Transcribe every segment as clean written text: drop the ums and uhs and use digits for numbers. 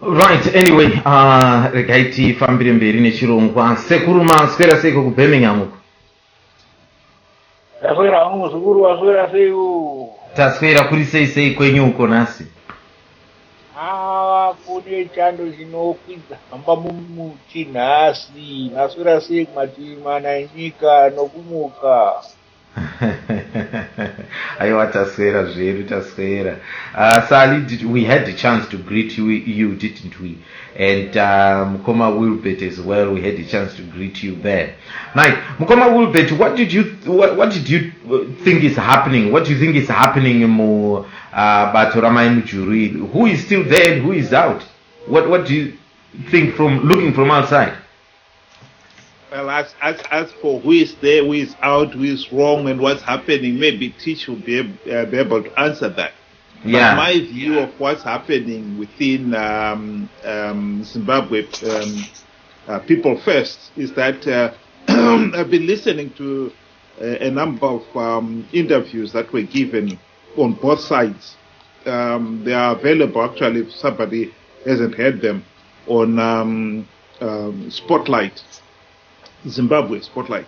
Right, anyway, regai tifambire mberi nechirongwa. Sekuru maswera seiko kuBirmingham uko? Taswera hangu muzukuru waswera seiko. Taswera kuri sei kwenyu uko nasi? Kune chando chinokwidza hamba muchinhasi. Naswera sei kumatimana enyika nokumuka. Aiwa taswera zvedu taswera. Sally, we had the chance to greet you, didn't we? And Mukoma Wilbert as well, we had the chance to greet you there. Right, Mukoma Wilbert, what did you think is happening? What do you think is happening in DR.Mujuru? Who is still there and who is out? What do you think from looking from outside? Well, as for who is there, who is out, who is wrong, and what's happening, maybe Tish will be able to answer that. Yeah. But my view of what's happening within Zimbabwe People First is that I've been listening to a number of interviews that were given on both sides. They are available, actually, if somebody hasn't heard them, on Spotlight. Zimbabwe Spotlight.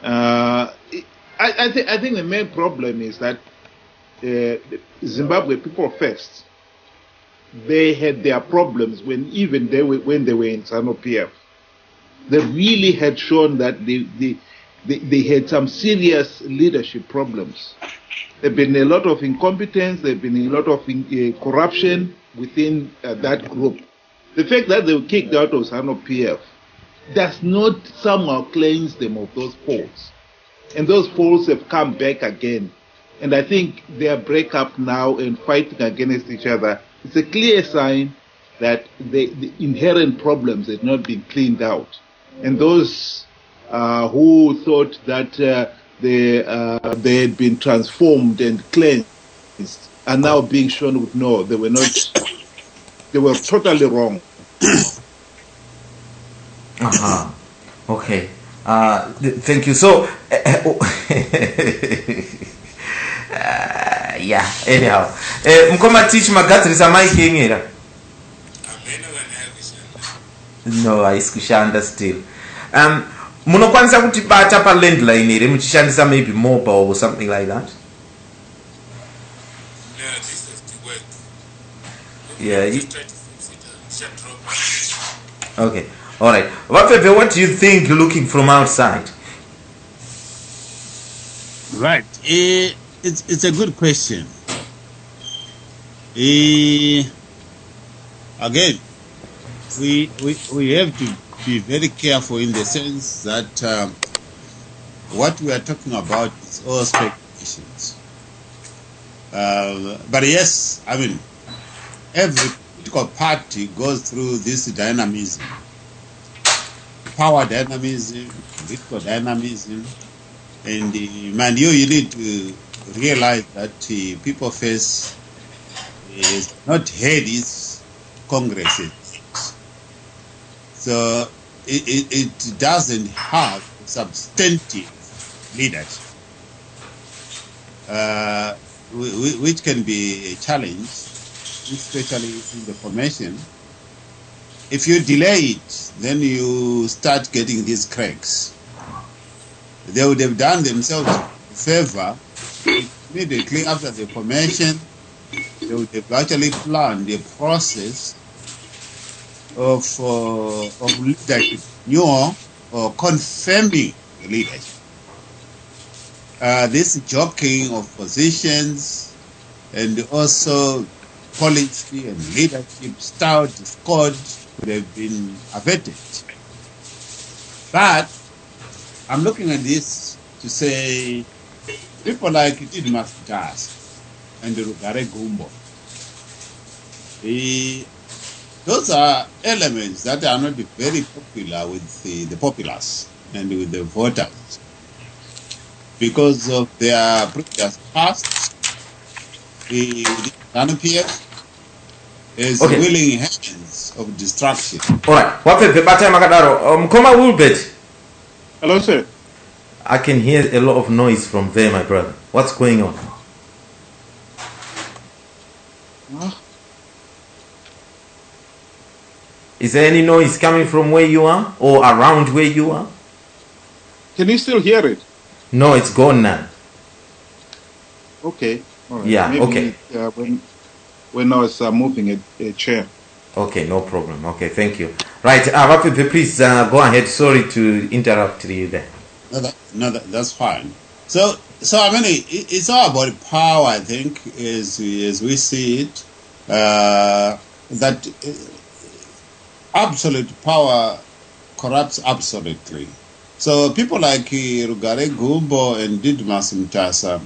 I think the main problem is that Zimbabwe People First, they had their problems when they were in ZANU-PF. They really had shown that they had some serious leadership problems. There've been a lot of incompetence. There've been a lot of corruption within that group. The fact that they were kicked out of ZANU-PF does not somehow cleanse them of those faults. And those faults have come back again. And I think their breakup now and fighting against each other is a clear sign that the inherent problems had not been cleaned out. And those who thought that they had been transformed and cleansed are now being shown with no, they were not, they were totally wrong. Okay. Thank you. So, yeah. Anyhow, Mukoma teach Magatris Mike Yengera. No, aisikushanda still. Munokwanisa kuti bata pa landline ere muchishandisa maybe mobile or something like that. No, this is the work. Yeah. Okay. All right. What do you think looking from outside? Right. It's a good question. Again, we have to be very careful in the sense that what we are talking about is all speculations. But yes, I mean, every political party goes through this dynamism. Power dynamism, political dynamism, and man, you need to realize that People First is not had its congresses, so it doesn't have substantive leadership, which can be a challenge, especially in the formation. If you delay it, then you start getting these cracks. They would have done themselves a favor immediately after the formation. They would have actually planned a process of leadership, or confirming the leadership. This jockeying of positions and also policy and leadership style discord would have been averted. But I'm looking at this to say people like DR.Mujuru and Rugare Gumbo, those are elements that are not very popular with the populace and with the voters because of their previous past. The ZANU-PF is willing hands of destruction. All right. Mukoma Wilbert. Hello, sir. I can hear a lot of noise from there, my brother. What's going on? Is there any noise coming from where you are or around where you are? Can you still hear it? No, it's gone now. Okay. All right. Yeah, Maybe, okay. When I was moving a chair. Okay, no problem. Okay, thank you. Right, Rapipe, please go ahead. Sorry to interrupt you there. That's fine. So I mean, it's all about power. I think, as we see it, that absolute power corrupts absolutely. So people like Rugare Gumbo and Didmas Mutasa,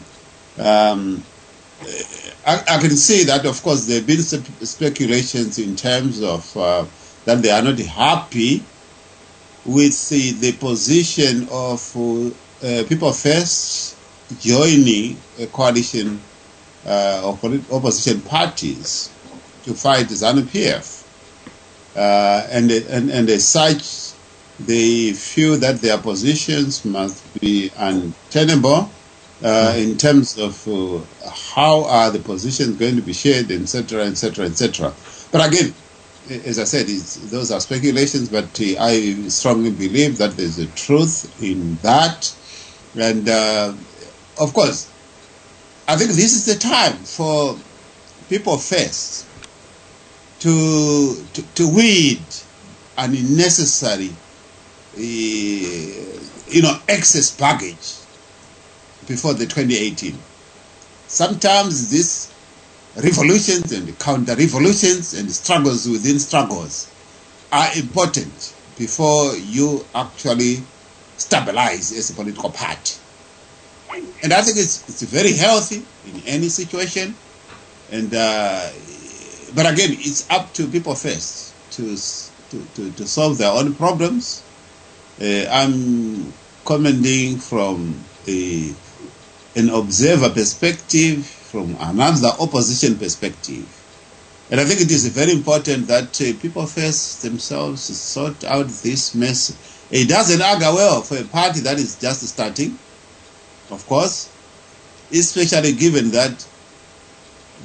I can see that, of course, there have been speculations in terms of that they are not happy with the position of People First joining a coalition of opposition parties to fight ZANU-PF. And as such, they feel that their positions must be untenable in terms of how are the positions going to be shared, etc., etc., etc. But again, as I said, those are speculations, but I strongly believe that there's a truth in that. And of course, I think this is the time for People First to weed unnecessary, excess baggage before the 2018. Sometimes these revolutions and counter-revolutions and struggles within struggles are important before you actually stabilize as a political party. And I think it's very healthy in any situation. And but again, it's up to People First to solve their own problems. I'm commenting from an observer perspective, from another opposition perspective. And I think it is very important that People First themselves sort out this mess. It doesn't argue well for a party that is just starting, of course, especially given that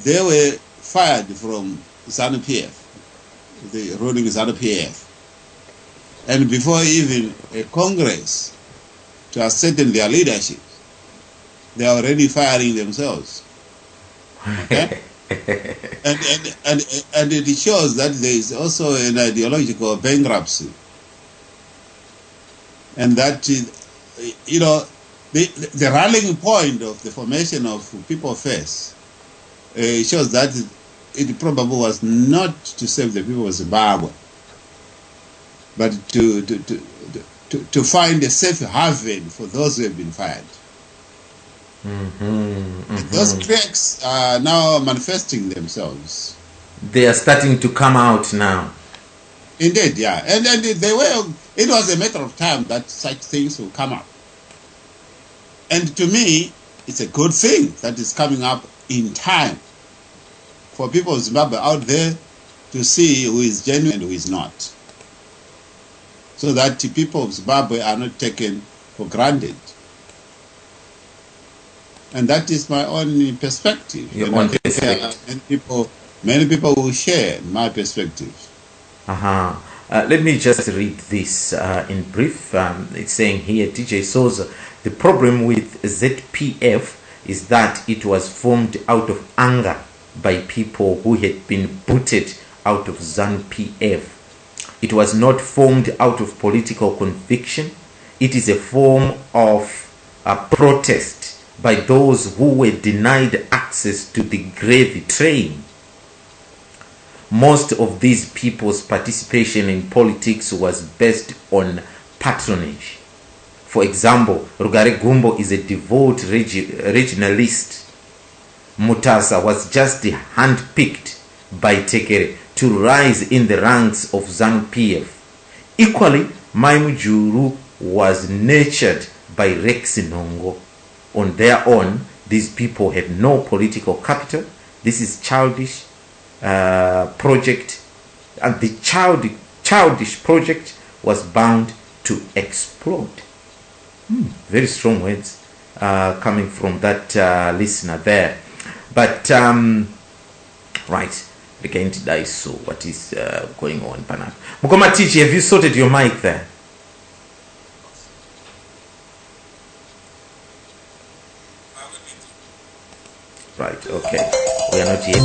they were fired from ZANU-PF, the ruling ZANU-PF. And before even a Congress to ascertain their leadership, they are already firing themselves. Okay? and it shows that there is also an ideological bankruptcy. And that, the rallying point of the formation of People First shows that it probably was not to save the people of Zimbabwe, but to find a safe haven for those who have been fired. Those cracks are now manifesting themselves. They are starting to come out now. Indeed, yeah. And it was a matter of time that such things will come up. And to me, it's a good thing that is coming up in time for people of Zimbabwe out there to see who is genuine and who is not. So that the people of Zimbabwe are not taken for granted. And that is my own perspective. Your own perspective. Many people will share my perspective. Let me just read this in brief. It's saying here, DJ Sodza, the problem with ZPF is that it was formed out of anger by people who had been booted out of ZANU-PF. It was not formed out of political conviction. It is a form of protest by those who were denied access to the gravy train. Most of these people's participation in politics was based on patronage. For example, Rugare Gumbo is a devout regionalist. Mutasa was just handpicked by Tekere to rise in the ranks of ZANU-PF. Equally, D.R.Mujuru was nurtured by Rex Nongo. On their own, these people had no political capital. This is childish project, and the childish project was bound to explode. Very strong words coming from that listener there. But right, So what is going on panapa? Mukoma Tichi, have you sorted your mic there? Right, okay. We are not yet.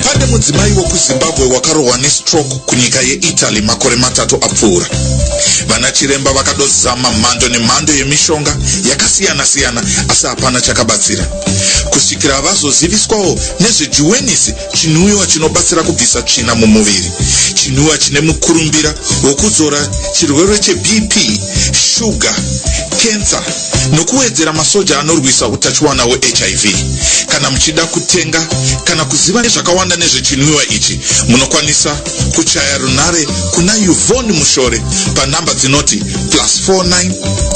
Pande mudzimai wokuZimbabwe wakarohwa nestroke kunyika yeItaly makore matatu apfuura. Vanachiremba vakadozama mhando nemhando yemishonga yakasiyana-siyana asi hapana chakabatsira. Kusvikira vazoziviswawo nezvejuwenisi, chinwiwa chinobatsira kubvisa tsvina mumuviri. Chinwiwa chine mukurumbira wokuzora chirwere cheBP, shuga, cancer nokuwedzera masoja anorwisa utachiwana weHIV. Kana muchida kutenga kana kuziva nezvakawanda nezvechinwiwa ichi, munokwanisa kuchaya runare kuna Yvonne Mushore panhamba dzinoti +49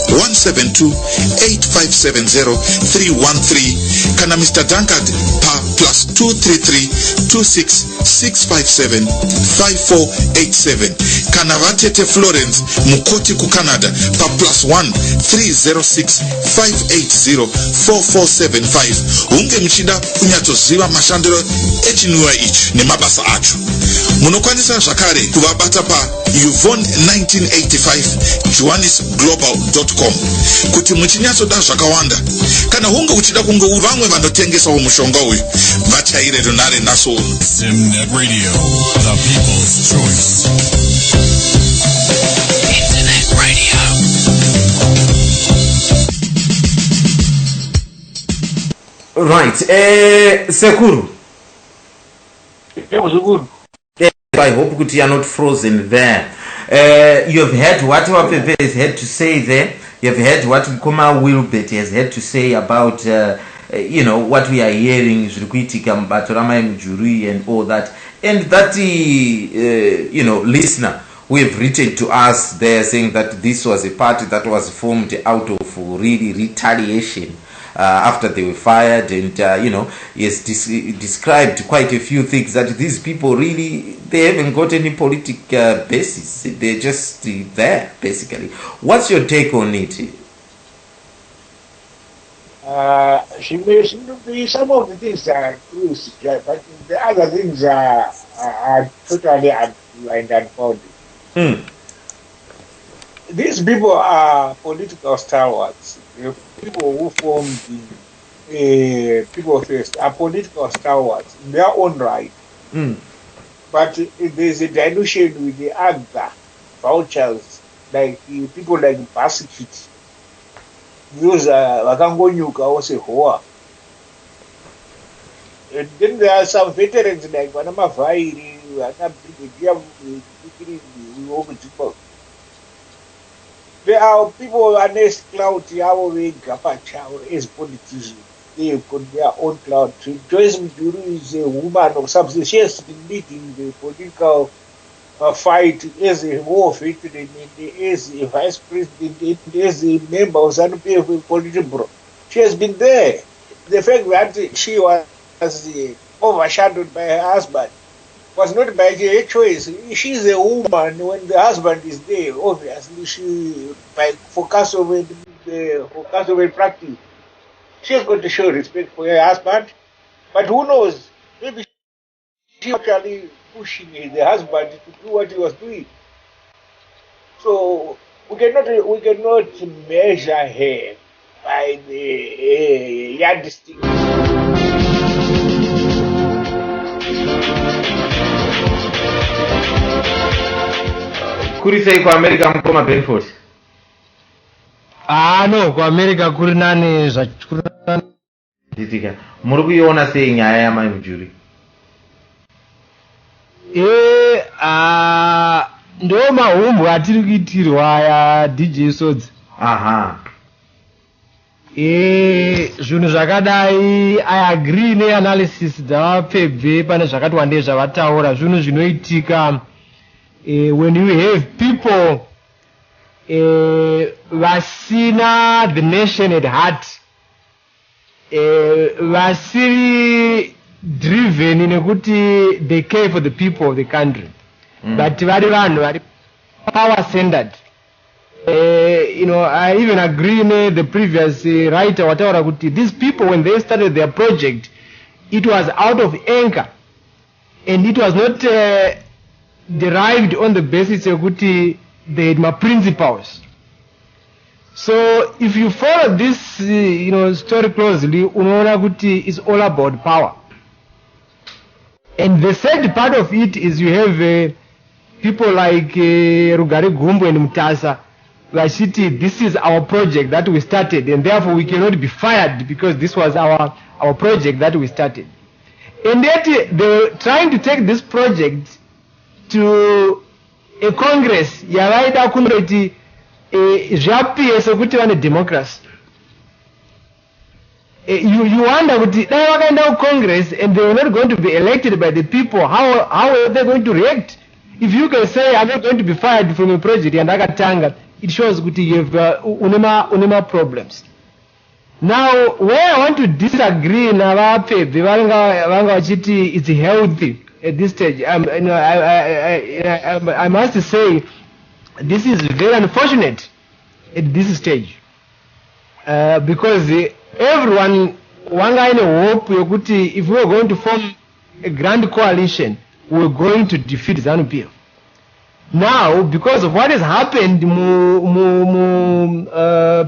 172 8570 313 kana Mr. Dankard pa +233 26 657 5487 kana vatete Florence Mukoti kuCanada pa +1 306 580 4475. Hunge mchida kunyatsoziva mashandiro echinwiwa ichi nemabasa acho. Munokwanisa zvakare kuvabata pa yvonne1985johannesglobal.com kuti muchinyatsoda zvakawanda. Kana hunge uchida kunge vamwe vanotengesawo mushonga uyu, vachaire runare naso. Zimnet Radio, the people's choice. Internet radio. Right, Sekuru. I hope that you are not frozen there. You have heard what Pepe has had to say there. You have heard what Mukoma Wilbert has had to say about, what we are hearing, DR.Mujuru and all that. And that, listener who have written to us there saying that this was a party that was formed out of really retaliation. After they were fired, and he has described quite a few things that these people really, they haven't got any political basis. They're just there, basically. What's your take on it? Some of the things are true, but the other things are totally unlined and unfounded. These people are political stalwarts. The people who formed the People First are political stalwarts in their own right. But there's a dilution with the other vultures, like people like Basikit. Those are Wakangonyuka also Hoa. And then there are some veterans like Wanama Vairi, there are people honest clout as politicians. They got their own clout. DR.Mujuru is a woman of substance. She has been leading the political fight as a war veteran, as a vice president, as a member of ZANU-PF Politburo. She has been there. The fact that she was overshadowed by her husband was not by her choice. She's a woman. When the husband is there, obviously she, by focus over practice, she has got to show respect for her husband. But who knows? Maybe she was actually pushing the husband to do what he was doing. So we cannot measure her by the yardstick. Kuri sei kwa America Mukoma Benford? No, kwa America kuri nani zvachikura. Nditika. Muri kuiona sei nyaya yaMujuru? Ndo mahumbu atiri kuitirwa ya DJ Sodza. Aha. Zvinhu zvakadai, I agree neanalysis dzavapebve pane zvakati wandei zvavataura. Zvinhu zvinoitika when you have people vasina the nation at heart, vasiri driven nekuti they care for the people of the country, but vari vanhu vari power centered. I even agree with the previous writer wataura kuti these people, when they started their project, it was out of anger, and it was not derived on the basis of they had my principles. So if you follow this story closely, unaona kuti is all about power. And the sad part of it is you have people like Rugare Gumbo and Mutasa Rashiti. This is our project that we started, and therefore we cannot be fired because this was our project that we started. And yet they were trying to take this project to a Congress yavaida kunoti zvapiye sokuti vane democracy. You wonder kuti dai vakaenda Congress and they were not going to be elected by the people, how are they going to react? If you can say I'm not going to be fired from a project and akatanga, it shows kuti you have unema problems. Now where I want to disagree na vape vanga vachiti it's healthy at this stage. I must say this is very unfortunate at this stage because everyone wanga in a hope yokuti if we are going to form a grand coalition, we are going to defeat ZANU-PF. Now because of what has happened,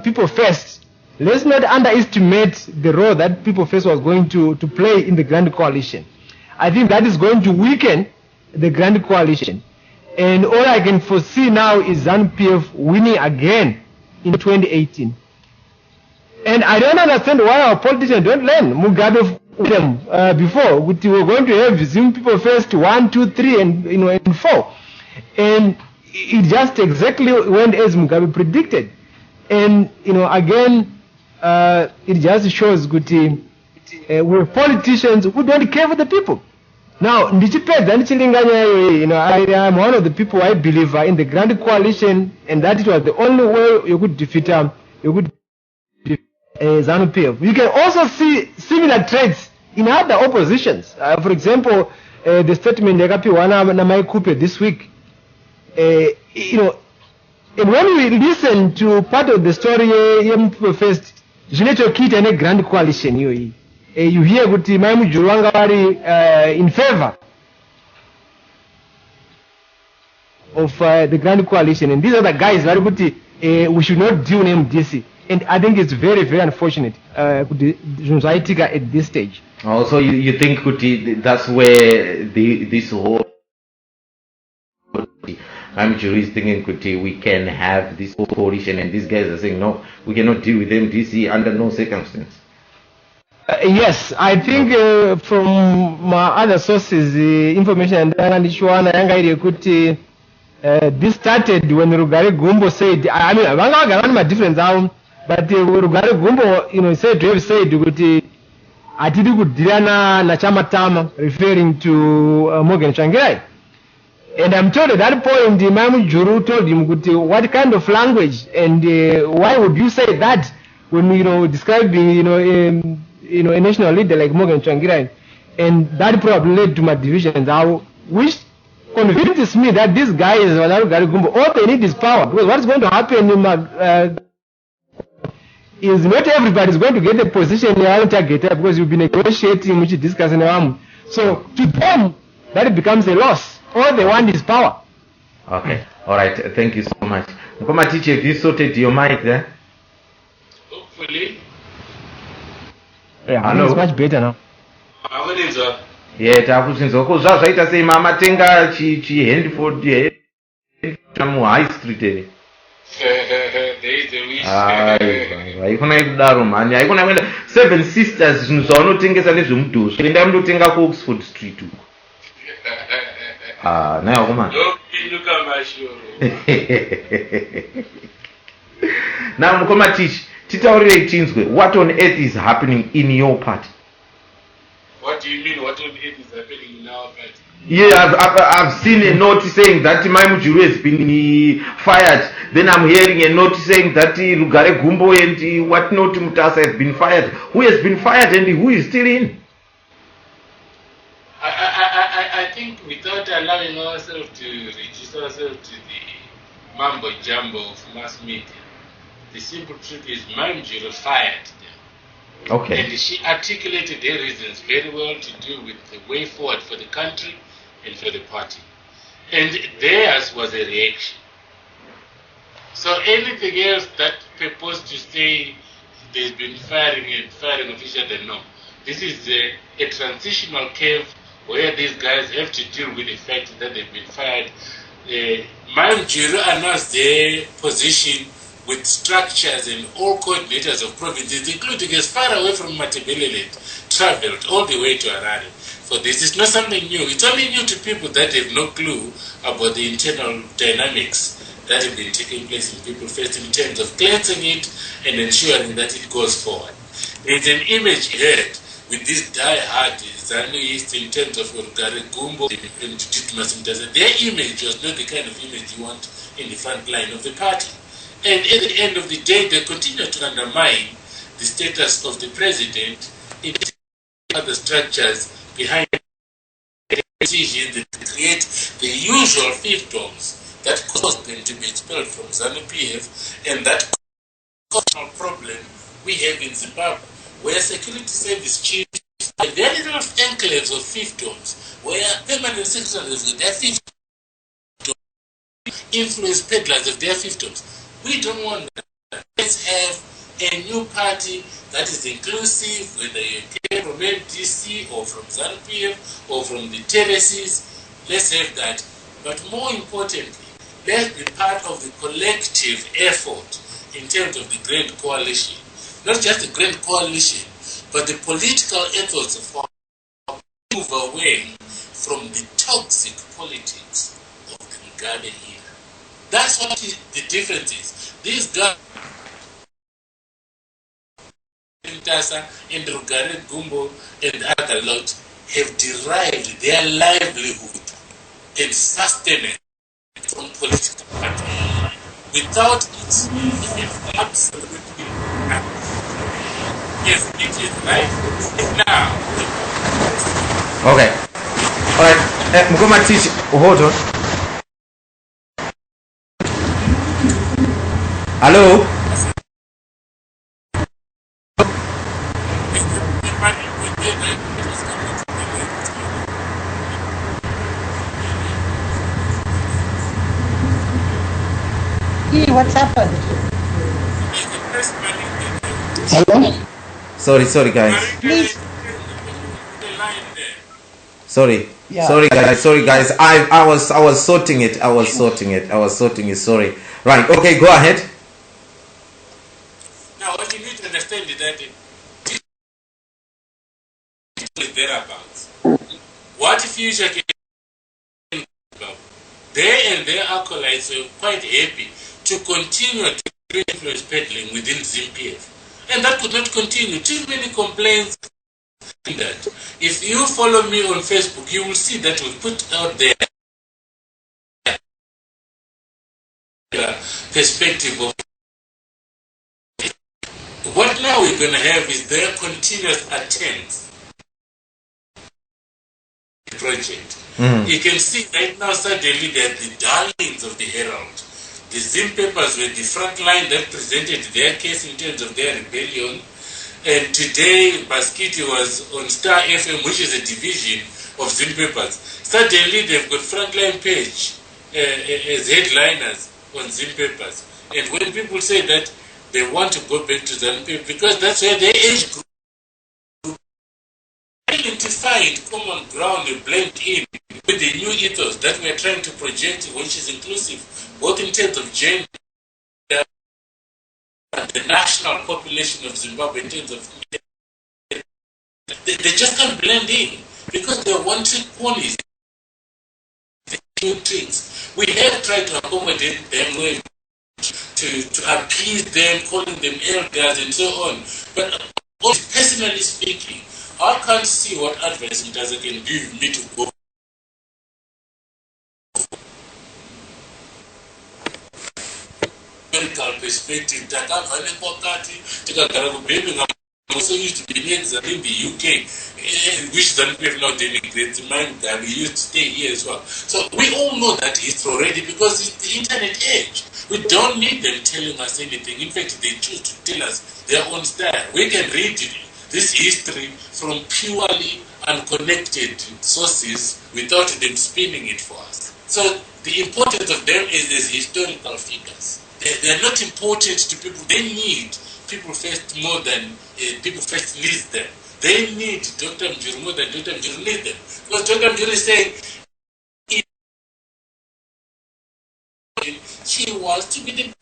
People First, let's not underestimate the role that People First was going to play in the grand coalition. I think that is going to weaken the grand coalition. And all I can foresee now is ZANU-PF winning again in 2018. And I don't understand why our politicians don't learn Mugabe them before. We were going to have Zimbabwe People First 1, 2, 3, and 4. And it just exactly went as Mugabe predicted. And again, it just shows we're politicians who don't care for the people. Now, I am one of the people I believe in the grand coalition, and that it was the only way you could defeat ZANU-PF. You can also see similar traits in other oppositions. For example, the statement Yakapiwana Namai Kupe this week. And when we listen to part of the story, People First, Jinecho Kit and a grand coalition, you hear what DR.Mujuru in favor of the grand coalition, and these are the guys very good. We should not do MDC, and I think it's very, very unfortunate at this stage. Also, you think that's where this whole DR.Mujuru is thinking we can have this coalition, and these guys are saying no, we cannot deal with MDC under no circumstance. Yes, I think from my other sources, information and this started when Rugare Gumbo said, I mean, I got my difference out, but Rugare Gumbo, said to have said, Atidu Diana Nachamatama, referring to Morgan Changirai. And I'm told at that point, DR.Mujuru told him, what kind of language and why would you say that when describing, a national leader like Morgan Changirai? And that probably led to my divisions, which convinces me that these guys, all they need is power. Because what's going to happen is not everybody is going to get the position because you've been negotiating, which is discussing. So to them, that becomes a loss. All they want is power. Okay, all right. Thank you so much. Mukoma teacher, have you sorted your mic there? Hopefully. Yeah, hello. It's much better now. How it is, sir? Yeah, takuchinzwa ko zvaita sei mama tenga chi Handford mu High Street ere. There is a wish. Haikona kudaro mani, haikona kuenda Seven Sisters zvinhu zvaunotengesa nezvemudhosvo. Enda mundotenga ku Oxford Street uko. Nayo kuma. Ndokinuka mashoro. Now Mukoma teach, titaurire tinzwe, what on earth is happening in your party? What do you mean, what on earth is happening in our party? Yeah, I've seen a note saying that DR.Mujuru has been fired. Then I'm hearing a note saying that Rugare Gumbo and whatnot Mutasa have been fired. Who has been fired and who is still in? I think without allowing ourselves to reduce ourselves to the mumbo jumbo of mass media, the simple truth is DR.Mujuru fired them. Okay. And she articulated her reasons very well to do with the way forward for the country and for the party. And theirs was a reaction. So anything else that purports to say there's been firing and firing officials, then no. This is a transitional curve where these guys have to deal with the fact that they've been fired. Mujuru announced their position with structures and all coordinators of provinces, including as far away from Matebeleland, traveled all the way to Harare. So this is not something new. It's only new to people that have no clue about the internal dynamics that have been taking place in People First in terms of cleansing it and ensuring that it goes forward. There's an image here with this die-hard Zanuists in terms of Rugare Gumbo and Titmas Mtaza. Their image was not the kind of image you want in the front line of the party. And at the end of the day, they continue to undermine the status of the president in other structures behind the decision that create the usual fiefdoms that caused them to be expelled from ZANU-PF, and that cultural problem we have in Zimbabwe, where security service chiefs have very little enclaves of fiefdoms, where permanent secretaries of their fiefdoms influence peddlers of their fiefdoms. We don't want that. Let's have a new party that is inclusive, whether you came from MDC or from ZANU-PF or from the terraces. Let's have that. But more importantly, let's be part of the collective effort in terms of the Grand Coalition. Not just the Grand Coalition, but the political efforts of move away from the toxic politics of the Mugabe era. That's what the difference is. These guys, and Rugare Gumbo and other lot, have derived their livelihood and sustenance from political party. Without it, it is absolutely nothing. Yes, it is right now. Okay. Alright. Mukoma teach. Hold on. Hello? What's happened? Hello? Sorry guys. Please. Sorry. Yeah. Sorry guys. I was sorting it. Sorry. Right. Okay, go ahead. Now what you need to understand is that thereabouts. What future can they and their acolytes were quite happy to continue to do influence peddling within Zimpf. And that could not continue. Too many complaints that. If you follow me on Facebook, you will see that we put out there perspective of what now we're going to have is their continuous attempts project. You can see right now suddenly they're the darlings of the Herald. The Zimpf papers were the front line that presented their case in terms of their rebellion. And today Baskiti was on Star FM, which is a division of Zimpf papers. Suddenly they've got frontline page as headliners on Zimpf papers. And when people say that they want to go back to ZANU-PF because that's where their age group identified common ground and blend in with the new ethos that we are trying to project, which is inclusive both in terms of gender and the national population of Zimbabwe in terms of they just can't blend in because they're one-trick ponies. New tricks. We have tried to accommodate them to appease them, calling them elders and so on. But personally speaking, I can't see what advice Mtaza can give me to go. Perspective, I'm also used to be in the UK, which ZANU-PF now denigrates mine that we used to stay here as well. So we all know that history already because it's the internet age. We don't need them telling us anything. In fact, they choose to tell us their own style. We can read this history from purely unconnected sources without them spinning it for us. So the importance of them is as historical figures. They are not important to people. They need people first more than people first need them. They need DR.Mujuru more than DR.Mujuru needs them. Because DR.Mujuru is saying she wants to be the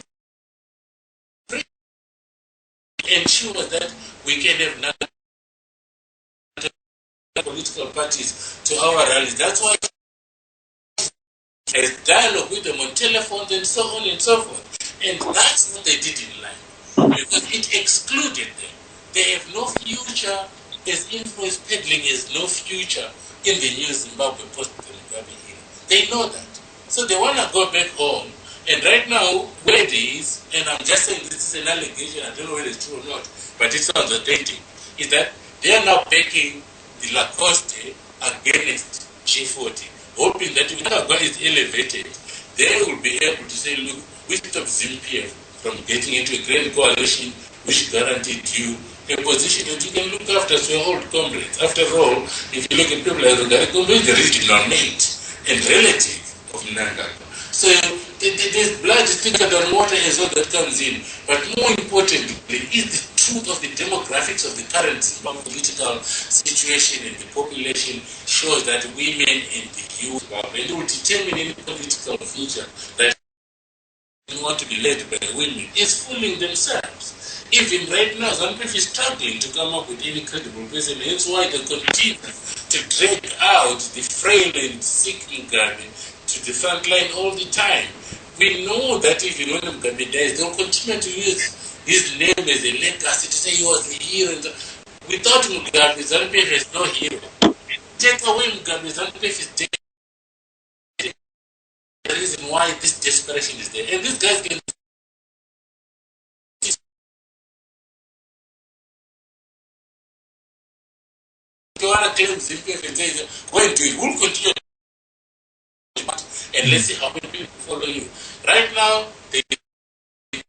ensure that we can have political parties to our rallies. That's why there's dialogue with them on telephones and so on and so forth. And that's what they did in life. Because it excluded them. They have no future, as influence peddling has no future in the new Zimbabwe post-Mugabe era. They know that. So they want to go back home. And right now, where it is, and I'm just saying this is an allegation, I don't know whether it's true or not, but it sounds authentic, is that they are now backing the Lacoste against G40, hoping that if Mugabe is elevated, they will be able to say, look, we stop Zimpf from getting into a grand coalition which guaranteed you a position that you can look after as your old comrades. After all, if you look at people like Rugari, the regional mate and relative of Nanga. So there's blood thicker than water as well that comes in. But more importantly, is the truth of the demographics of the current political situation and the population shows that women and the youth will determine any political future that they want to be led by women is fooling themselves. Even right now, Zimpf is struggling to come up with any credible person. That's why they continue to drag out the frail and sick Mugabe to the front line all the time. We know that even when Mugabe dies, they'll continue to use his name as a legacy to say he was the hero. Without Mugabe, Zimpf has no hero. Take away Mugabe, Zimpf is dead. The reason why this desperation is there. And these guys can. If you want to claim Zimpf and say, go and do it, we'll continue. And let's see how many people follow you. Right now, they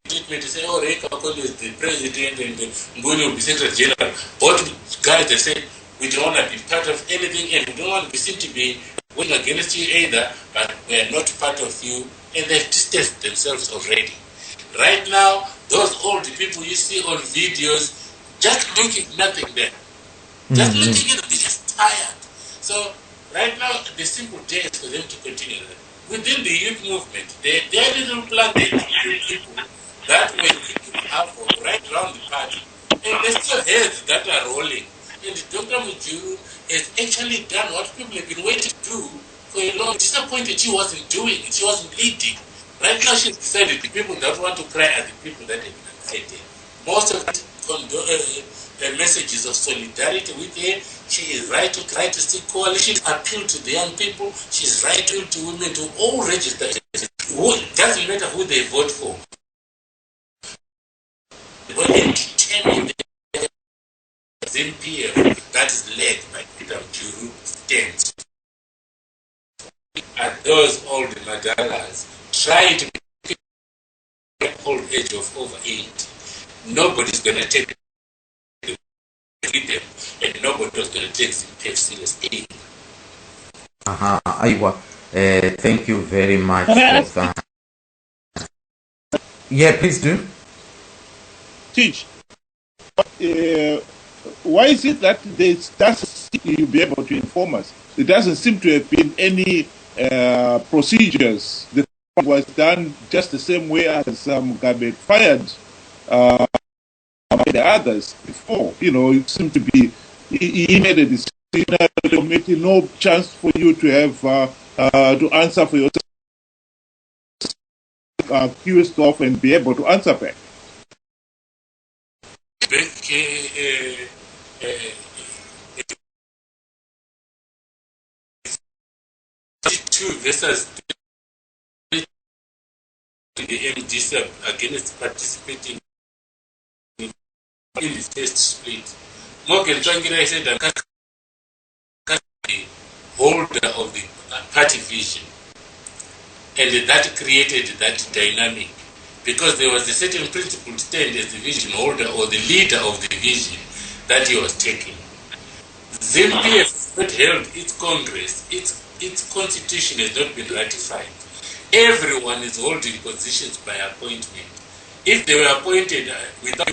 treatment to say, oh, Reka Kondo is the president and Nguni will be secretary general. Both guys, they say, we don't want to be part of anything and we don't want to be seen to be going against you either, but we are not part of you. And they've distanced themselves already. Right now, those old people you see on videos, just looking nothing there. Just looking at them, they're just tired. So, right now, the simple day is for them to continue that. Within the youth movement, there are little planted people that were kicking up right around the party. And there's still heads that are rolling. And DR.Mujuru has actually done what people have been waiting to do for a long time. Disappointed she wasn't doing it, she wasn't leading. Right now, she's decided the people that want to cry are the people that have been excited. Most of the messages of solidarity with her. She is right to try to seek coalition, appeal to the young people. She's right to women to all register. It doesn't matter who they vote for. But they determine the Zimpf that is led by DR.Mujuru stands. At those old Madalas trying to keep the old age of over 80. Nobody's going to take them, and nobody was going to take Zimpf seriously. Thank you very much for that. Yeah, please do. Teach. Why is it that you'll be able to inform us? There doesn't seem to have been any procedures. The was done just the same way as Mugabe fired the others before. You know, it seemed to be he made a decision. Committee, no chance for you to have to answer for yourself, accused of, and be able to answer back. Versus the MDC against participating in the first split. Morgan Tsvangirai said that the holder of the party vision, and that created that dynamic because there was a certain principle to stand as the vision holder or the leader of the vision, that he was taking. Zimbabwe has not held its Congress, its constitution has not been ratified. Everyone is holding positions by appointment. If they were appointed without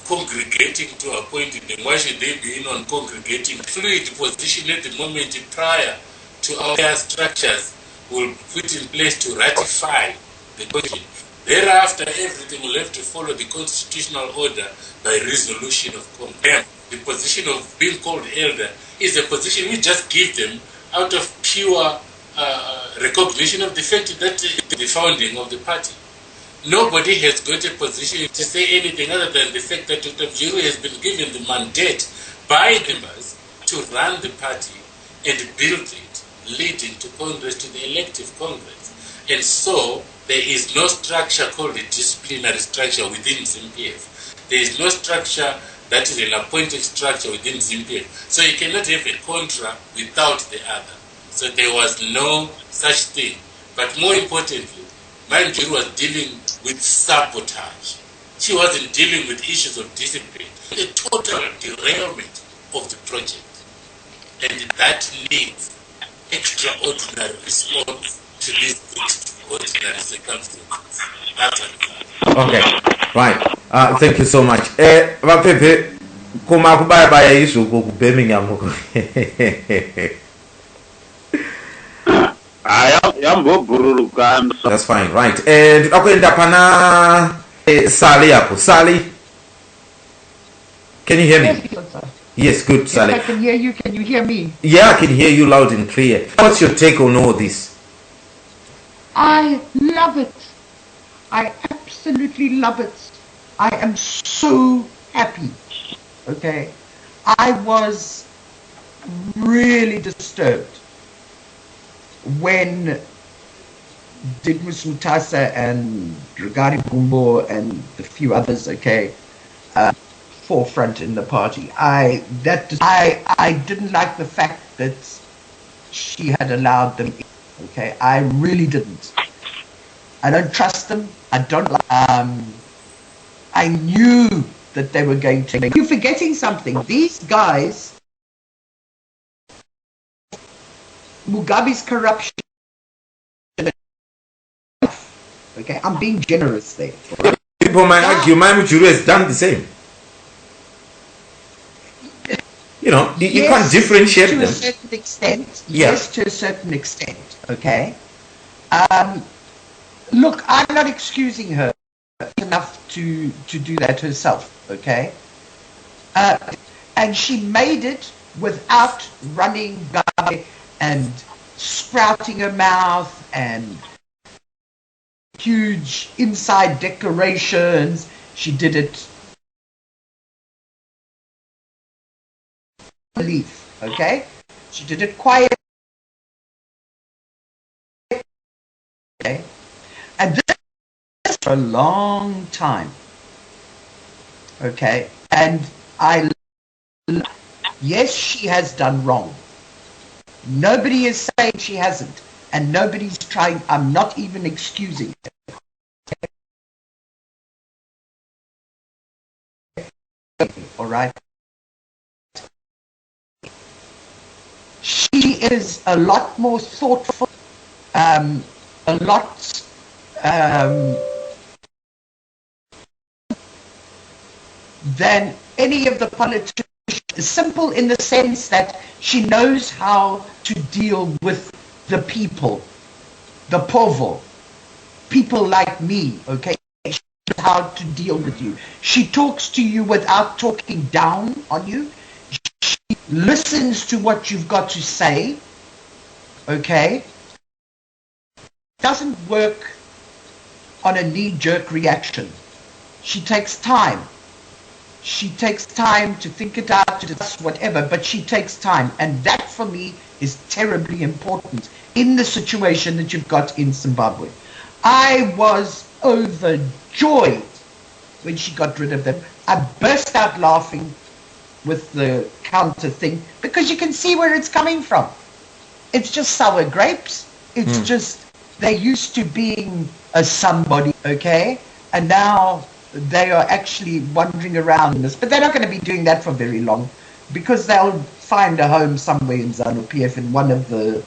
congregating to appoint them, why should they be in on congregating? Fluid position at the moment prior to our structures will put in place to ratify the constitution. Thereafter, everything will have to follow the constitutional order by resolution of Congress. The position of being called elder is a position we just give them out of pure recognition of the fact that the founding of the party. Nobody has got a position to say anything other than the fact that DR.Mujuru has been given the mandate by members to run the party and build it, leading to Congress, to the elective Congress. And so there is no structure called a disciplinary structure within Zimpf. There is no structure that is an appointed structure within Zimpf. So you cannot have a contra without the other. So there was no such thing. But more importantly, Mujuru was dealing with sabotage. She wasn't dealing with issues of discipline. The total derailment of the project. And that needs extraordinary response to these extraordinary circumstances. That's what. Okay, right. Thank you so much. Vapepe, kuma kubaya baya isu ku Birmingham huko. That's fine, right. And akwenda pana Sally hapo. Sally, can you hear me? Yes, good, Sally. Yes, I can hear you. Can you hear me? Yeah, I can hear you loud and clear. What's your take on all this? I love it. I absolutely love it. I am so happy. Okay. I was really disturbed when Digmus Mutasa and Regarding Gumbo and a few others, okay, forefront in the party. I didn't like the fact that she had allowed them in, okay. I really didn't. I don't trust them. I don't like, I knew that they were going to. You're forgetting something. These guys, Mugabe's corruption. Okay, I'm being generous there. People might argue Mujuru has done the same. You know, you Yes, can't differentiate to them. a certain extent. Yeah. Yes, to a certain extent. Okay. Look, I'm not excusing her enough to do that herself. Okay. And she made it without running and sprouting her mouth and huge inside decorations. She did it. Okay, she did it quietly. Okay, and this for a long time. Okay, and yes, she has done wrong. Nobody is saying she hasn't, and nobody's trying. I'm not even excusing her. All right. She is a lot more thoughtful, a lot than any of the politicians. Simple in the sense that she knows how to deal with the people, the povo, people like me, okay? She knows how to deal with you. She talks to you without talking down on you. She listens to what you've got to say, okay? Doesn't work on a knee-jerk reaction. She takes time. She takes time to think it out, to discuss whatever, but she takes time. And that, for me, is terribly important in the situation that you've got in Zimbabwe. I was overjoyed when she got rid of them. I burst out laughing with the counter thing, because you can see where it's coming from. It's just sour grapes. It's just, they're used to being a somebody, okay? And now they are actually wandering around this. But they're not going to be doing that for very long, because they'll find a home somewhere in ZANU-PF in one of the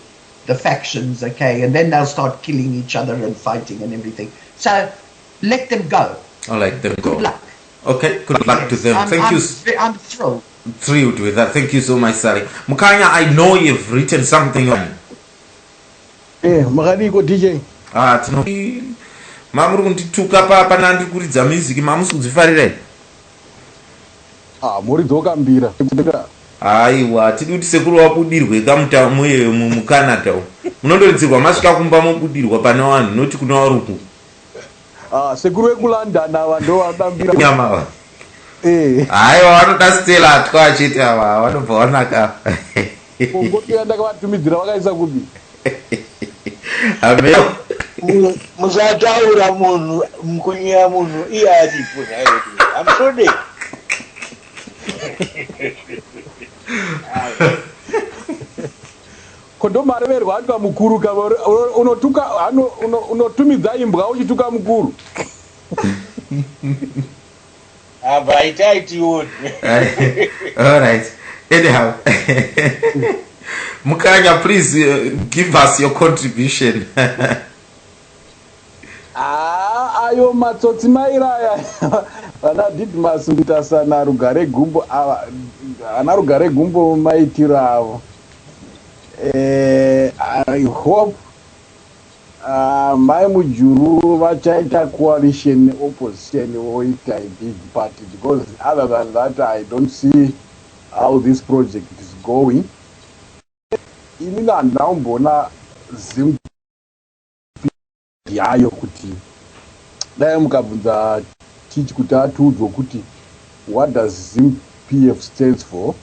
factions, okay, and then they'll start killing each other and fighting and everything. So let them go. I'll let them go. Good luck. Okay, good luck to them. Thank you. I'm thrilled. Thrilled with that. Thank you so much, Sally. Mukanya, I know you've written something on. Makadiko DJ. Mamuri kundituka papa nandikuridza music mamusi kudzifarira. Muri dzoka mbira. Aiwa, tiri kuti sekuru wabudirwe kamutamu muCanada. Munondoridzirwa masvika kumba mobudirwa pane vanhu noti kuna varuku. Sekuru wekulondon ava ndo vadambira. Nyama. Aiwa, vanoda Stella atwa achiti ava vanobva vanaka. Kongotoenda kavatumidzira vakaisa kupi. Ameo. Musataura munhu mukunyaya munhu iye aripo naye. I'm sorry. Kondomareverwa atuka mukuru kava unotuka unotumidza imbwa uchituka mukuru. All right. Anyhow, Mukanya, please give us your contribution. Ayo matsotsi mairaya vana Didmus Mbitasana rugare gumbo ana rugare gumbo maitiro avo. I hope my Mujuru vachaita coalition opposition voita a big party, because other than that I don't see how this project is going. Inini handambona Zimpf yayo kuti dai mukabvunza tichi kuti atuudzwe kuti what does Zimpf stands for,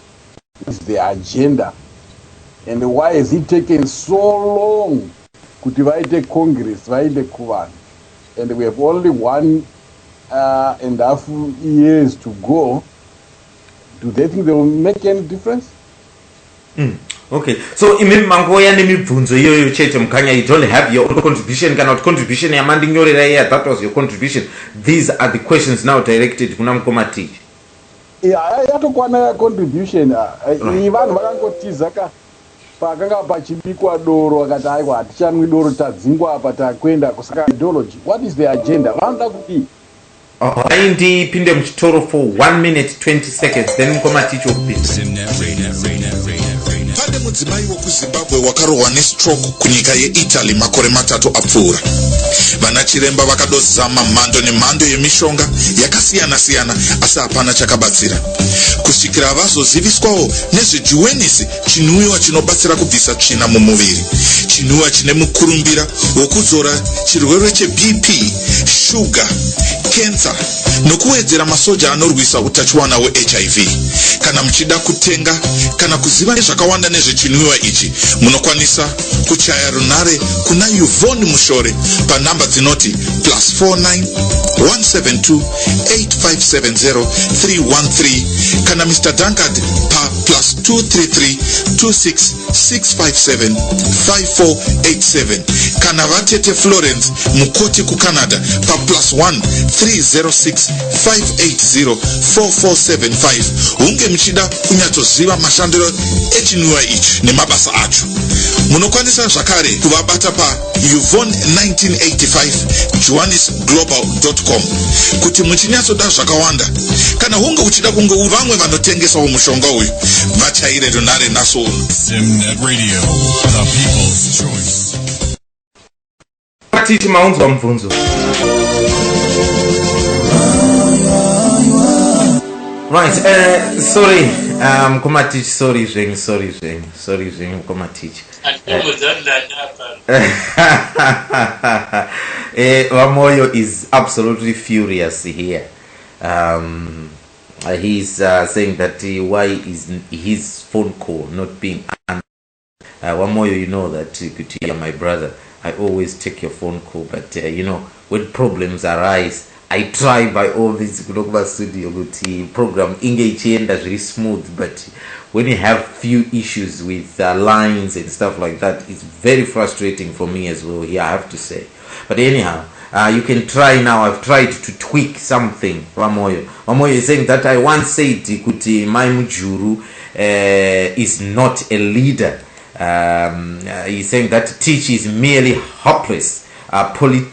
is the agenda, and why has it taken so long kuti vaite Congress vaite kuvanhu, and we have only 1.5 years to go. Do they think they will make any difference? Okay, so imimi mangoya nemibvunzo iyoyo chete Mukanya, you don't have your own contribution kana kuti contribution yamandinyorera iya, that was your contribution. These are the questions now directed kuna mukoma teach. Yatokwana contribution. Vanhu vakangotiza pakanga pachibikwa doro vakati aiwa hatichanwi doro tadzingwa apa takwenda kusaka ideology. What is the agenda? Vanoda kudii? Ndipinde muchitoro for 1 minute 20 seconds, then mukoma teach okupinda. Pane mudzimai wokuZimbabwe wakarohwa nestroke kunyika yeItaly makore 3 apfuura. Vana chiremba vakadozama mhando nemhando yemishonga yakasiyana-siyana, asi hapana chakabatsira. Kusvikira vazoziviswawo nezvejuwenisi, chinwiwa chinobatsira kubvisa tsvina mumuviri. Chinwiwa chine mukurumbira wokuzora chirwere cheBP, shuga, kensa nokuwedzera masoja anorwisa utachiwana hweHIV. Kana muchida kutenga kana kuziva nezvakawanda nezvechinwiwa ichi, munokwanisa kuchaya runare kuna Yvonne Mushore panhamba dzinoti +49 172 8570 313 kana Mr. Dankard pa +233 26 657 5487 kana vatete Florence Mukoti kuCanada pa +1 306 580 4475. Hunge muchida kunyatsoziva mashandiro echinwiwa ichi nemabasa acho, munokwanisa zvakare kuvabata pa yvonne1985johannesglobal.com kuti muchinyatsoda zvakawanda. Kana hunge uchida kunge vamwe vanotengesawo mushonga uyu, vachaire runare naso uno. Zimnet Radio, the people's choice. Tichi maunzwa mvunzo. Right, sorry, mukoma teach, sorry zvenyu mukoma teach. Wamoyo is absolutely furious here. He's saying that why is his phone call not being answered? Wamoyo, you know that you are my brother. I always take your phone call, but when problems arise, I try by all these studio program ichienda very smooth, but when you have few issues with lines and stuff like that, it's very frustrating for me as well here, I have to say. But anyhow, You can try now. I've tried to tweak something. Vamoyo is saying that I once said kuti Mujuru is not a leader. He's saying that Teach is merely hopeless, politing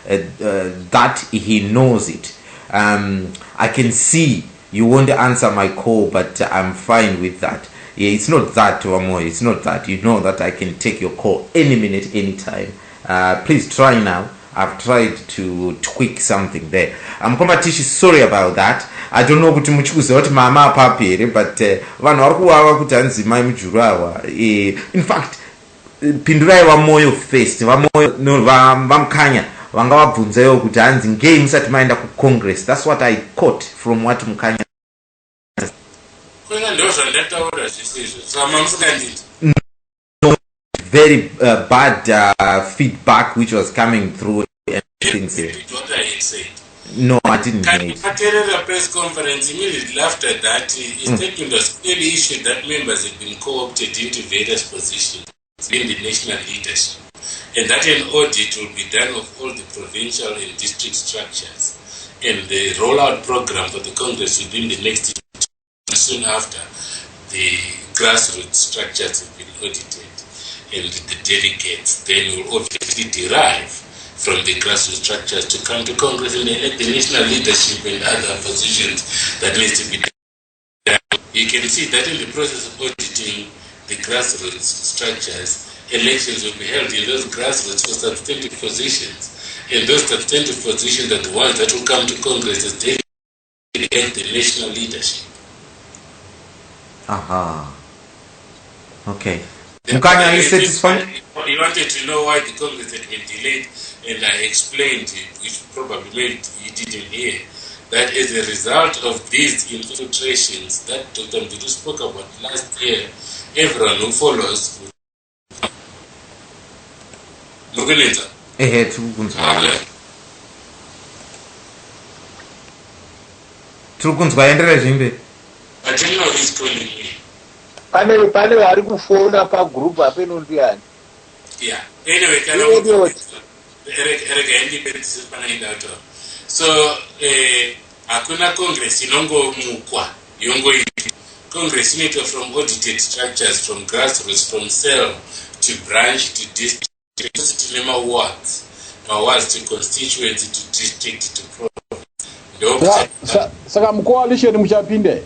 that he knows it. I can see you won't answer my call, but I'm fine with that. Yeah, it's not that, Vamoyo. It's not that. You know that I can take your call any minute, any time. Please try now. I've tried to tweak something there. I'm competition, sorry about that. I don't know kuti muchikuza kuti mama papere, but vanhu vari kuwawa kuti hanzi mai Mujuru awa. In fact, pindurai Vamoyo first. Vamoyo no vamkanya vanga vabvunzeyo kuti hanzi ngei musati maenda ku Congress. That's what I caught from what Mukanya. No, very bad feedback which was coming through. What I said. No, I didn't hear it. A press conference immediately after that, his statement was clearly issued that members had been co-opted into various positions in the national leadership, and that an audit will be done of all the provincial and district structures, and the rollout program for the Congress within the next year. Soon after, the grassroots structures have been audited, and the delegates then will obviously derive from the grassroots structures to come to Congress and elect the national leadership and other positions that needs to be done. You can see that in the process of auditing the grassroots structures, elections will be held in those grassroots for substantive positions, and those substantive positions are the ones that will come to Congress as they elect the national leadership. Aha. Okay. Mukanya, are you satisfied? You wanted to know why the Congress had been delayed, and I explained it, which probably made you didn't hear, that as a result of these infiltrations that Dr. Mujuru spoke about last year, everyone who follows I didn't know he's calling me. Pane vari kufona pa group apeno ndiani. Yeah. Anyway, so hakuna Congress inongomukwa yongoita. Congress inoitwa from audited structures, from grassroots, from cell to branch to district to wards to constituency to district to province. Saka mcoalition muchapinde.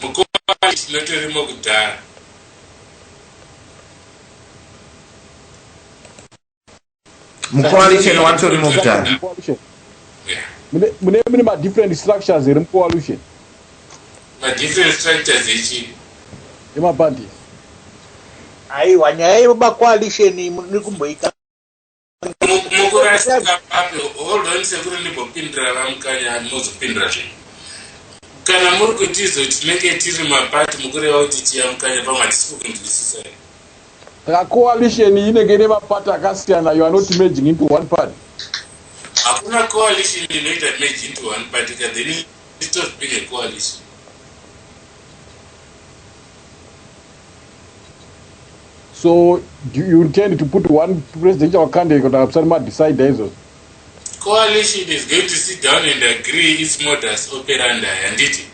Mcoalition notorimo kudhara. Coalition watorimo kudhara. Mune ma different structures iri coalition. Ma different structures ichi. Ema party. Aiwa nyaya yeba coalition muri kumboika. Mukurasa papi hold on sekuri ndibopindira vamukanya muzopindira zvinhu. Kana muri kutizo tinenge tiri mapati mukureva kuti tiyamukanya pamatisi kunzwisisa. A coalition inenge ine mapati akasiyana, you are not merging into one party. Hakuna coalition inoita merge into one party, then it stop being a coalition. So you intend to put one presidential candidate or some decide those? Coalition is going to sit down and agree its modus operandi, and it.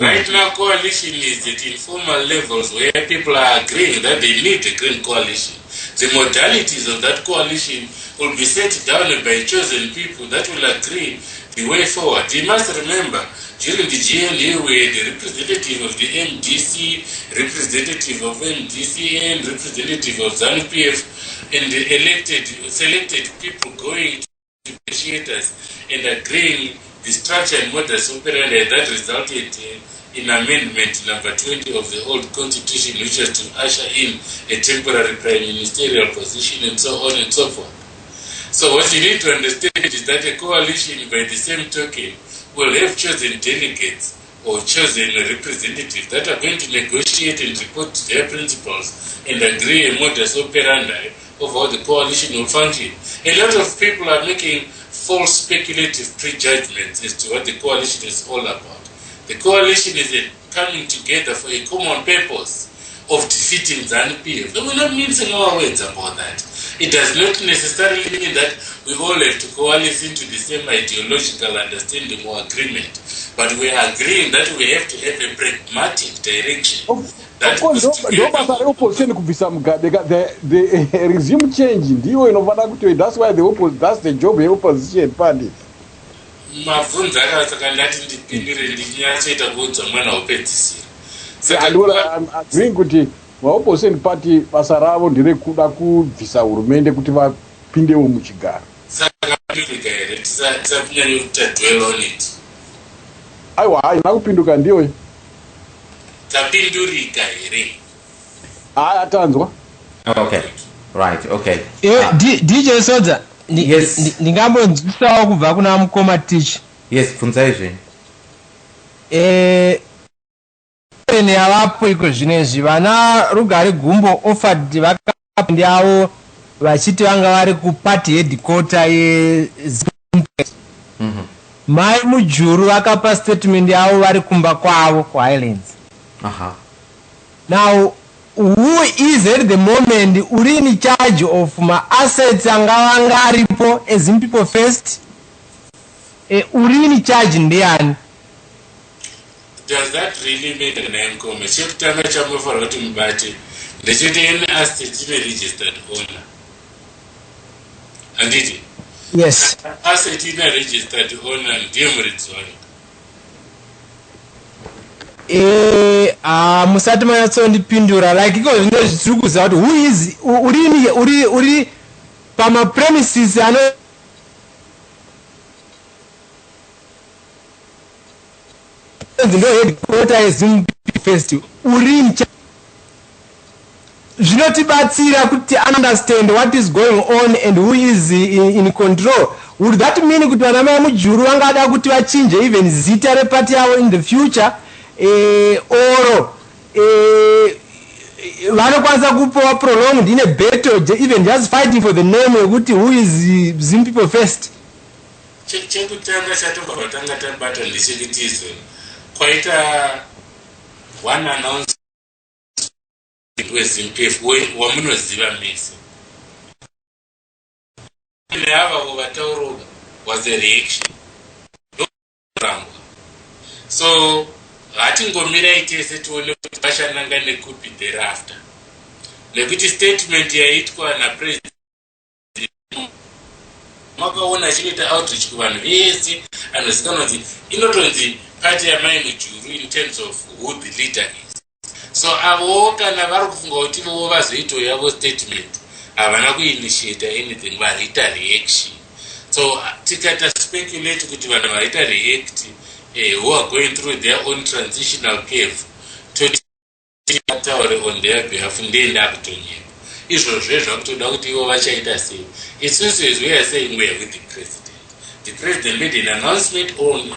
Right now, coalition is at informal levels where people are agreeing that they need a green coalition. The modalities of that coalition will be set down by chosen people that will agree the way forward. You must remember, during the GNU, we had the representative of the MDC, representative of MDCN, representative of Zimpf, and the selected people going to negotiators and agreeing the structure and modus operandi that resulted in amendment number 20 of the old constitution, which was to usher in a temporary prime ministerial position and so on and so forth. So what you need to understand is that a coalition, by the same token, will have chosen delegates or chosen representatives that are going to negotiate and report to their principals and agree a modus operandi of how the coalition will function. A lot of people are making false speculative prejudgments as to what the coalition is all about. The coalition is coming together for a common purpose, of defeating ZANU-PF. We're not mincing our words about that. It does not necessarily mean that we all have to coalesce into the same ideological understanding or agreement, but we are agreeing that we have to have a pragmatic direction. Of course, nobody opposition kubvisa Mugabe. The regime change ndiyo inofana kuti that's why that's the job of opposition party. Mavunza akasaka ndati ndipindire ndinyatsoita kuudza mwana wopedzisira. I'm agreeing kuti opposition party basa ravo ndire kuda kubvisa hurumende kuti vapindewo muchigaro. Saka kupinduka here tisakunyanya kuti dwell on it. Aiwa haina kupinduka ndiyo. Tapindurika here. Atanzwa. Okay. Right, okay. DJ Sodza. Yes. Ndingambonzwisawo kubva kuna mukoma teach. Yes, kunzaizve. Neavapo iko zvinezvi vana Rugare Gumbo offered vakapindawo vachiti vanga vari kupati headquarter yeZimpf. Mai Mujuru vakapa statement yavo vari kumba kwavo kuHighlands. Now, who is at the moment uri in charge of my assets angavanga aripo Zimpf People First? Uri in charge ndiani? Does that really make a name come? Chekutanga chamufara kuti mubate ndechoti any asset ine registered owner. Anditi? Yes. Asset ine registered owner ndiye muridzi wayo. Musati manyatsondipindura like iko zvino zvitiri kuziva kuti who is uri pama premises ano ndo headquarter yeZimbabwe First uri zvinotibatsira kuti understand what is going on and who is in control. Would that mean kuti vana mai Mujuru vangada kuti vachinje even zita repati yavo in the future or vanokwanisa kupiwa prolonged in a battle even just fighting for the name yekuti who is Zimpf People First? Chekutanga chatobva vatanga tabata ndechekutizo kwaita one announcement weZimpf wamunoziva mese neavavo vatauroga was a reaction. So hatingomirai tese tione kuti vachananga nekupi thereafter, nekuti statement yaitwa napresident makaona achinoita outreach kuvanhu vese anozikanwa kuti inotonzi party yamai Mujuru in terms of who the leader is. So avo kana vari kufunga kuti vovo vazoitawo yavo statement havana kuinitiate anything, variita reaction. So tikata speculate kuti vanhu variita react who are going through their own transitional cave totitaure on their behalf ndenda kutonyepa izvozvo zvakutoda kuti ivo vachaita sei. It's also as we are saying we are with the president. The president made an announcement on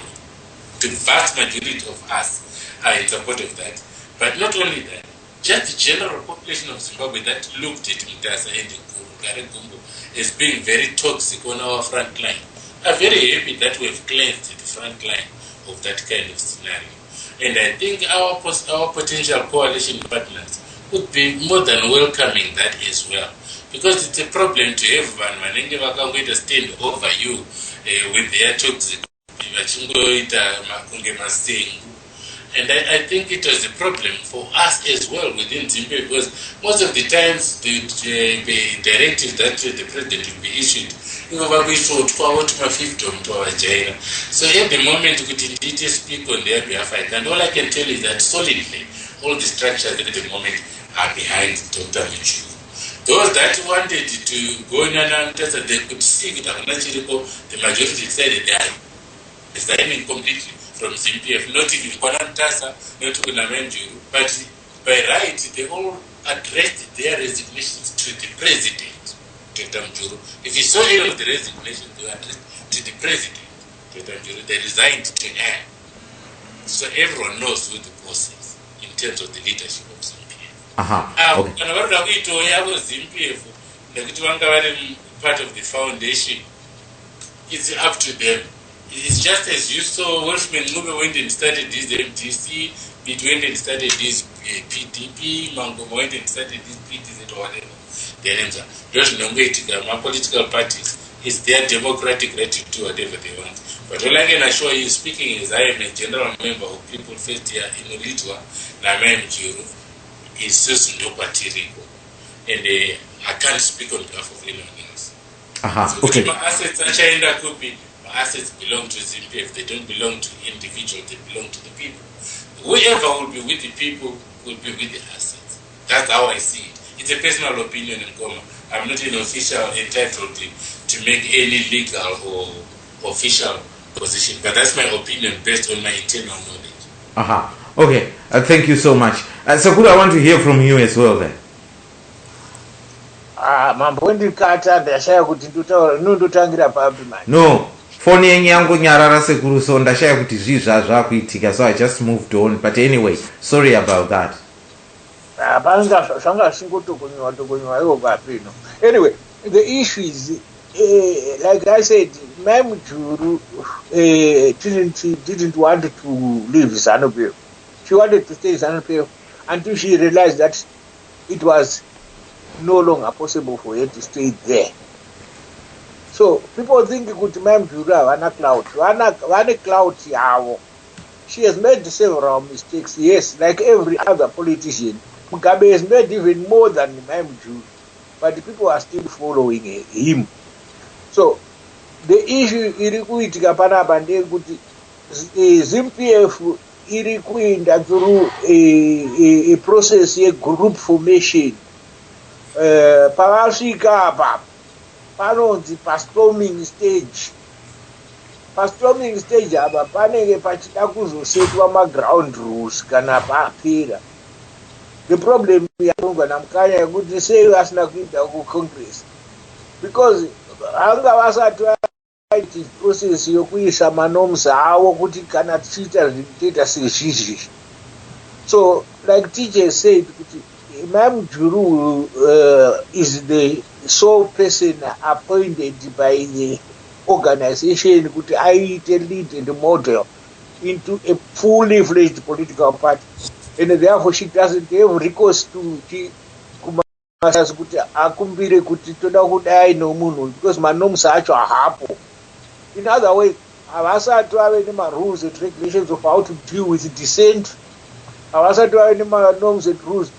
the vast majority of us are in support of that. But not only that, just the general population of Zimbabwe that looked at Mutasa and Rugare Gumbo as being very toxic on our front line are very happy that we have cleansed the front line of that kind of scenario. And I think our potential coalition partners would be more than welcoming that as well. Because it's a problem to everyone vanenge vakangoita stand over you with their toxic vachingoita makunge masengu. And I think it was a problem for us as well within Zimbabwe, because most of the times the directives that the president will be issued, so at the moment we did speak on their behalf, and all I can tell is that solidly all the structures at the moment are behind Dr. Mujuru. Those that wanted to go in and they could see that the majority decided they are resigning completely from Zimpf, not even Kwanantasa, not Kunamenduru, but by right they all addressed their resignations to the president, Dr. Mujuru. If you saw any of the resignations, they were addressed to the president, Dr. Mujuru. They resigned to her. So everyone knows who the boss is in terms of the leadership of Zimpf. Part of the foundation, it's up to them. It's just as you saw Wolfman Mube went and started this MTC, It went and started this PDP, Mango went and started this PDZ or whatever. The names are. Just my political parties, it's their democratic right to do whatever they want. But all I can assure you, speaking as I am a general member of People First here in Litwa, DR.Mujuru, is just no party Rico. And I can't speak on behalf of anyone else. So Okay. my assets are could be, my assets belong to Zimpf. If they don't belong to individuals, they belong to the people. Whoever will be with the people will be with the assets. That's how I see it. It's a personal opinion in Goma. I'm not an official entitled to make any legal or official position, but that's my opinion based on my internal knowledge. Okay. Thank you so much. Sakura, I want to hear from you as well then. Mambo ndikata ndashaya kuti ndutaura ndotangira papi manje. No. Phone yenyu yangu nyarara sekuru, so ndashaya kuti zvakuitika, so I just moved on. But anyway, sorry about that. Panga zvanga singotokonywa iwo papino. Anyway, the issue is like I said, DR.Mujuru didn't want to leave ZANU-PF. She wanted to stay in ZANU-PF until she realized that it was no longer possible for her to stay there. So people think kuti DR.Mujuru havana clout. Vane clout yavo. She has made several mistakes, yes, like every other politician. Mugabe has made even more than DR.Mujuru, but the people are still following him. So the issue iri kuitika panapa ndeyekuti Zimpf iri kuenda through a process ye group formation. Pavasvika apa panonzi pastorming stage. Pastorming stage apa panenge pachida kuzosetwa maground rules kana papera. The problem yatonga namukanya yekuti sei vasina kuita kucongress, because hanga vasati vaita process yokuisa manorms avo kuti kana tichiita zvinoita sezvizvi. So like teachers said kuti DR.Mujuru is the sole person appointed by the organization kuti aite lead and model into a fully fledged political party, and therefore she doesn't have recourse to kumasasi kuti akumbire kuti toda kudai nomunhu, because manorms acho hapo. In other words, havasati vave nema-rules and regulations of how to deal with dissent. Havasati vave nema-norms and rules.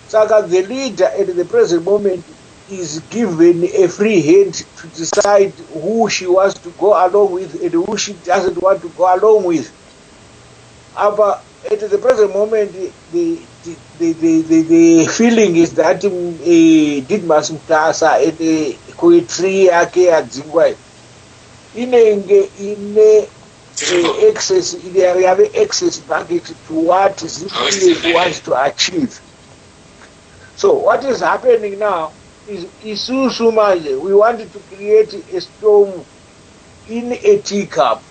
Saka the leader at the present moment is given a free hand to decide who she wants to go along with and who she doesn't want to go along with. But at the present moment, the feeling is that Didmas Mutasa and Kuitri yake adzingwa inenge ine access, they have access baggage to what Zimbabwe wants to achieve. So what is happening now is Isusu manje, we wanted to create a storm in a teacup.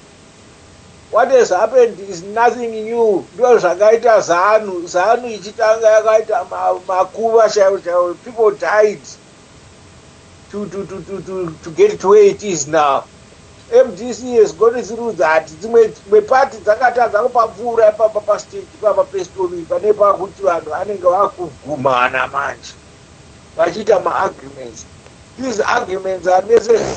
What has happened is nothing new. Ndo zvakaita ZANU ichitanga yakaita makuva chaiwo. People died to get to where it is now. MDC has gone through that. Dzimwe party dzakatadza kupa mvura pa stage pastorming pane pakuti vanhu vanenge vakugumana manje vachiita ma-arguments. These arguments are necessary.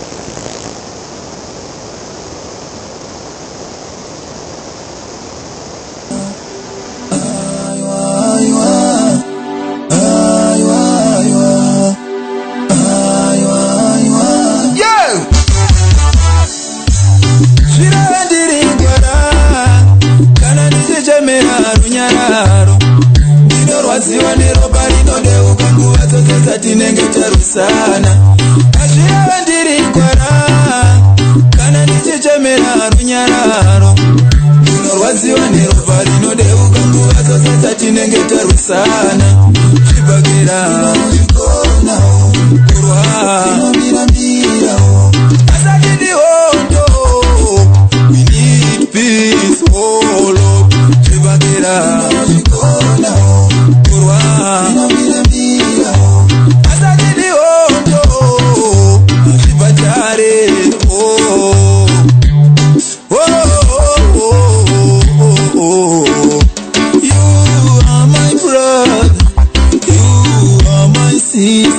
Ziwa neropa rinodeuka nguva dzose dzatinenge tarwisana. Azvirava ndiri kwara kana ndichichemera runyararo. Ndinorwadziwa neropa rinodeuka nguva dzose dzatinenge tarwisana. Chibagera kurwa inomirambirawo asati ndihondo. We need peace, oh Lord. Chibagera you see